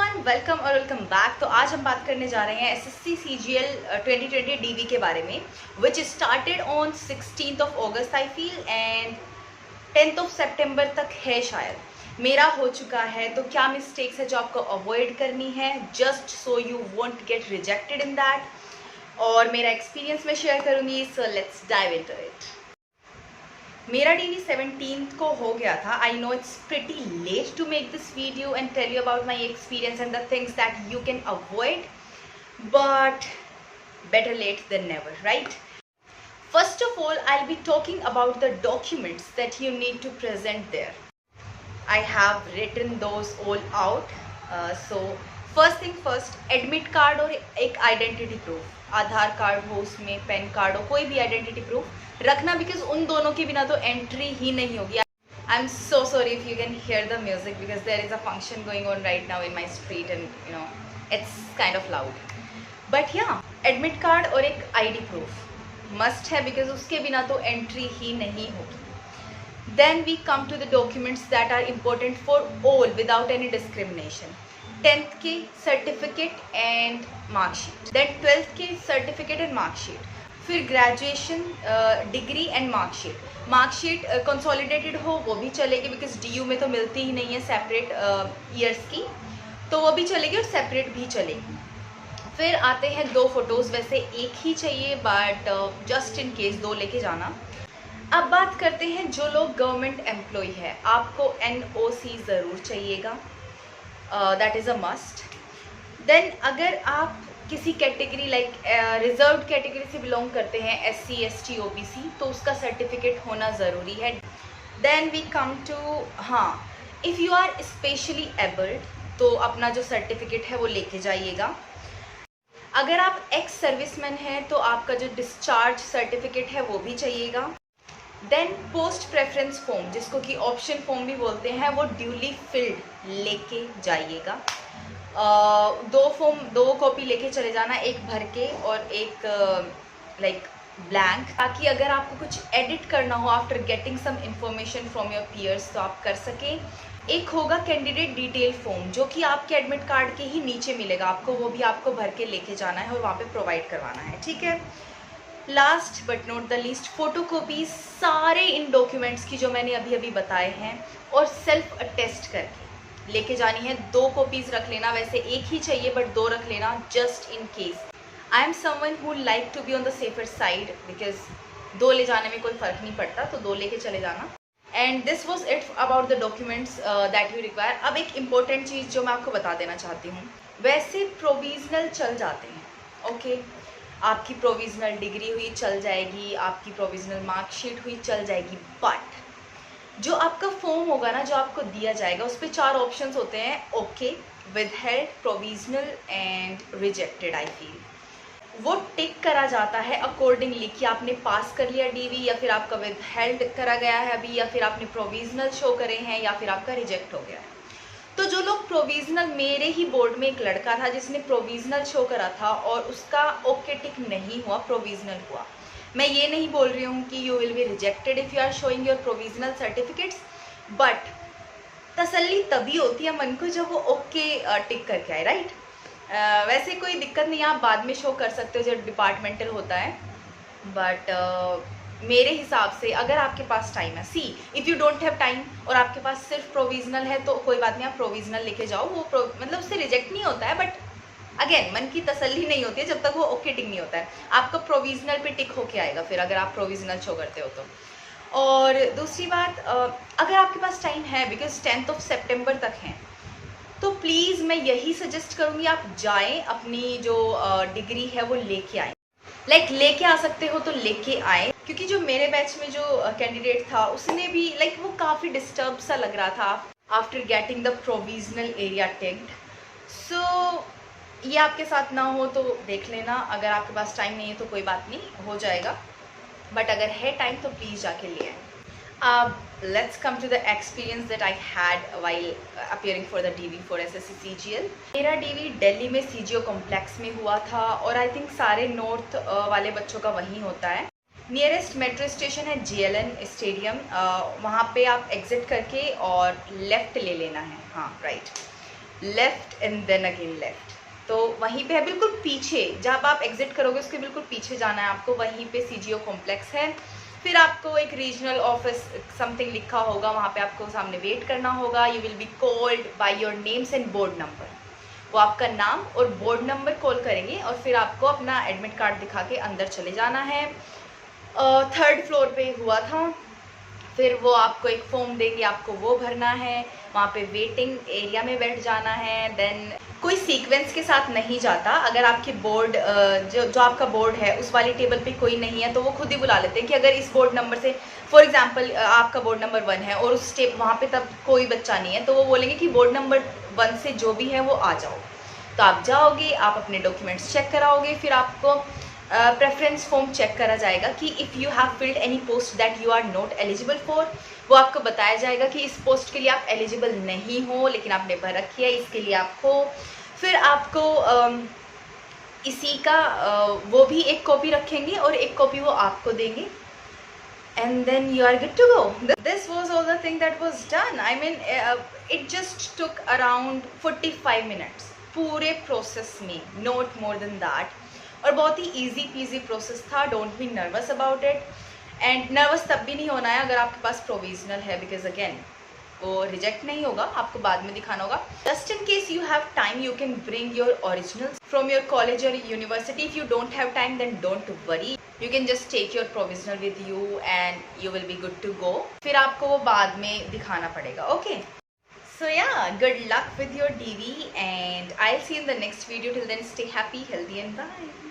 Everyone, welcome और welcome back. तो आज हम बात करने जा रहे हैं एसएससी सीजीएल 2020 डीवी के बारे में, which started on 16th of August I feel and 10th of September तक है शायद। मेरा हो चुका है, तो क्या मिस्टेक्स है जो आपको अवॉइड करनी है just so you won't get rejected in that, और मेरा एक्सपीरियंस मैं शेयर करूँगी। So let's dive into it. मेरा डीवी 17th को हो गया था। I know it's pretty late to make this video and tell you about my experience and the things that you can avoid, but better late than never, right? First of all, I'll be talking about the documents that you need to present there. I have written those all out. So first thing first, admit card और एक identity proof, आधार card हो, उसमें pan card हो, कोई भी identity proof रखना, because उन दोनों के बिना तो एंट्री ही नहीं होगी। I am so sorry if you can hear the music because there is a function going on right now in my street and you know it's kind of loud, but या admit card और एक ID proof must है, because उसके बिना तो entry ही नहीं होगी। Then we come to the documents that are important for all without any discrimination. 10th के certificate and marksheet, then 12th के सर्टिफिकेट एंड मार्कशीट, फिर graduation degree and marksheet. Marksheet consolidated हो वो भी चलेगी, बिकॉज डीयू में तो मिलती ही नहीं है सेपरेट ईयर्स की, तो वो भी चलेगी और सेपरेट भी चलेगी। फिर आते हैं दो फोटोज़, वैसे एक ही चाहिए बट जस्ट इन केस दो लेके जाना। अब बात करते हैं जो लोग गवर्नमेंट एम्प्लॉय है, आपको NOC ज़रूर चाहिएगा, that is a must. Then अगर आप किसी कैटेगरी लाइक रिजर्व्ड कैटेगरी से बिलोंग करते हैं, SC ST OBC, तो उसका सर्टिफिकेट होना ज़रूरी है। देन वी कम टू, हाँ, if you are specially abled तो अपना जो सर्टिफिकेट है वो लेके जाइएगा। अगर आप एक्स सर्विसमैन हैं तो आपका जो डिस्चार्ज सर्टिफिकेट है वो भी चाहिएगा। देन पोस्ट प्रेफरेंस फॉर्म, जिसको कि ऑप्शन फॉर्म भी बोलते हैं, वो ड्यूली फिल्ड लेके जाइएगा। दो कॉपी लेके चले जाना, एक भर के और एक लाइक ब्लैंक, ताकि अगर आपको कुछ एडिट करना हो after getting some information from your peers तो आप कर सकें। एक होगा कैंडिडेट डिटेल फॉर्म, जो कि आपके एडमिट कार्ड के ही नीचे मिलेगा आपको, वो भी आपको भर के लेके जाना है और वहाँ पे प्रोवाइड करवाना है, ठीक है। Last but not the least, photocopies सारे इन डॉक्यूमेंट्स की जो मैंने अभी अभी बताए हैं, और सेल्फ अटेस्ट करके लेके जानी है। 2 कॉपीज़ रख लेना, वैसे एक ही चाहिए बट 2 रख लेना just in case. I am someone who like to be on the safer side, because 2 ले जाने में कोई फ़र्क नहीं पड़ता, तो 2 लेके चले जाना। And this was it about the documents that you require. अब एक इम्पॉर्टेंट चीज़ जो मैं आपको बता देना चाहती हूँ, वैसे प्रोविजनल चल जाते हैं, ओके। आपकी प्रोविजनल डिग्री हुई चल जाएगी, आपकी प्रोविजनल मार्कशीट हुई चल जाएगी, बट जो आपका फॉर्म होगा ना, जो आपको दिया जाएगा, उस पर 4 ऑप्शंस होते हैं, okay, withheld, provisional and rejected. I feel वो टिक करा जाता है अकॉर्डिंगली कि आपने पास कर लिया डीवी, या फिर आपका विदहेल्ड करा गया है अभी, या फिर आपने प्रोविजनल शो करे हैं, या फिर आपका रिजेक्ट हो गया है। तो जो लोग प्रोविजनल, मेरे ही बोर्ड में एक लड़का था जिसने प्रोविजनल शो करा था और उसका ओके टिक नहीं हुआ, प्रोविजनल हुआ। मैं ये नहीं बोल रही हूँ कि you will be rejected if you are showing your provisional certificates, but तसल्ली तभी होती है मन को जब वो ओके टिक करके आए, राइट। वैसे कोई दिक्कत नहीं है, आप बाद में शो कर सकते हो जब डिपार्टमेंटल होता है, बट मेरे हिसाब से अगर आपके पास टाइम है, सी if you don't have time और आपके पास सिर्फ प्रोविजनल है तो कोई बात नहीं, आप प्रोविजनल लेके जाओ, वो मतलब उससे रिजेक्ट नहीं होता है, बट अगेन मन की तसल्ली नहीं होती है जब तक वो ओके टिक नहीं होता है। आपका प्रोविजनल पे टिक होके आएगा फिर, अगर आप प्रोविजनल शो करते हो तो। और दूसरी बात, अगर आपके पास टाइम है, बिकॉज 10th of September तक हैं, तो प्लीज़ मैं यही सजेस्ट करूँगी आप जाएं, अपनी जो डिग्री है वो लेके आएँ। लाइक लेके आ सकते हो तो लेके आए, क्योंकि जो मेरे बैच में जो कैंडिडेट था उसने भी लाइक वो काफ़ी डिस्टर्ब सा लग रहा था after getting the provisional area ticked. So ये आपके साथ ना हो तो देख लेना, अगर आपके पास टाइम नहीं है तो कोई बात नहीं, हो जाएगा, बट अगर है टाइम तो प्लीज़ जाके ले आए। Let's come to the experience that I had while appearing for the DV for SSC CGL। मेरा DV दिल्ली में CGO कॉम्प्लेक्स में हुआ था, और आई थिंक सारे नॉर्थ वाले बच्चों का वहीं होता है। नियरेस्ट मेट्रो स्टेशन है JLN स्टेडियम, वहाँ पे आप एग्जिट करके और लेफ़्ट ले लेना है, हाँ right. Left and then again left. तो वहीं पे है बिल्कुल पीछे, जब आप एग्जिट करोगे उसके बिल्कुल पीछे जाना है आपको, वहीं पे CGO कॉम्प्लेक्स है। फिर आपको एक रीजनल ऑफिस समथिंग लिखा होगा, वहाँ पे आपको सामने वेट करना होगा। You will be called by your names and board number. वो आपका नाम और बोर्ड नंबर कॉल करेंगे और फिर आपको अपना एडमिट कार्ड दिखा के अंदर चले जाना है। 3rd फ्लोर पे हुआ था। फिर वो आपको एक फॉर्म देंगे, आपको वो भरना है, वहाँ पे वेटिंग एरिया में बैठ जाना है। देन कोई सीक्वेंस के साथ नहीं जाता। अगर आपके बोर्ड जो आपका बोर्ड है उस वाली टेबल पे कोई नहीं है तो वो खुद ही बुला लेते हैं कि अगर इस बोर्ड नंबर से, फॉर एग्जांपल आपका बोर्ड नंबर 1 है और उस वहाँ पे तब कोई बच्चा नहीं है, तो वो बोलेंगे कि बोर्ड नंबर 1 से जो भी है वो आ जाओ। तो आप जाओगे, आप अपने डॉक्यूमेंट्स चेक कराओगे, फिर आपको प्रेफरेंस फॉर्म चेक करा जाएगा कि if you have filled any post that you are not eligible for. वो आपको बताया जाएगा कि इस पोस्ट के लिए आप एलिजिबल नहीं हो लेकिन आपने भर रखी है, इसके लिए आप हो। फिर आपको इसी का वो भी एक कॉपी रखेंगे और एक कॉपी वो आपको देंगे, and then you are good to go. This was all the thing that was done. I mean, it just took around 45 minutes पूरे प्रोसेस में, not more than that. और बहुत ही easy peasy प्रोसेस था. Don't be nervous about it. And nervous तब भी नहीं होना है अगर आपके पास provisional है, because again वो रिजेक्ट नहीं होगा, आपको बाद में दिखाना होगा। Just in case you have time, you can bring your originals from your college और university. If you don't have time then don't worry, you can just take your provisional with you and you will be good to go. फिर आपको वो बाद में दिखाना पड़ेगा। Okay, so yeah, good luck with your DV and I will see in the next video. Till then stay happy, healthy and bye.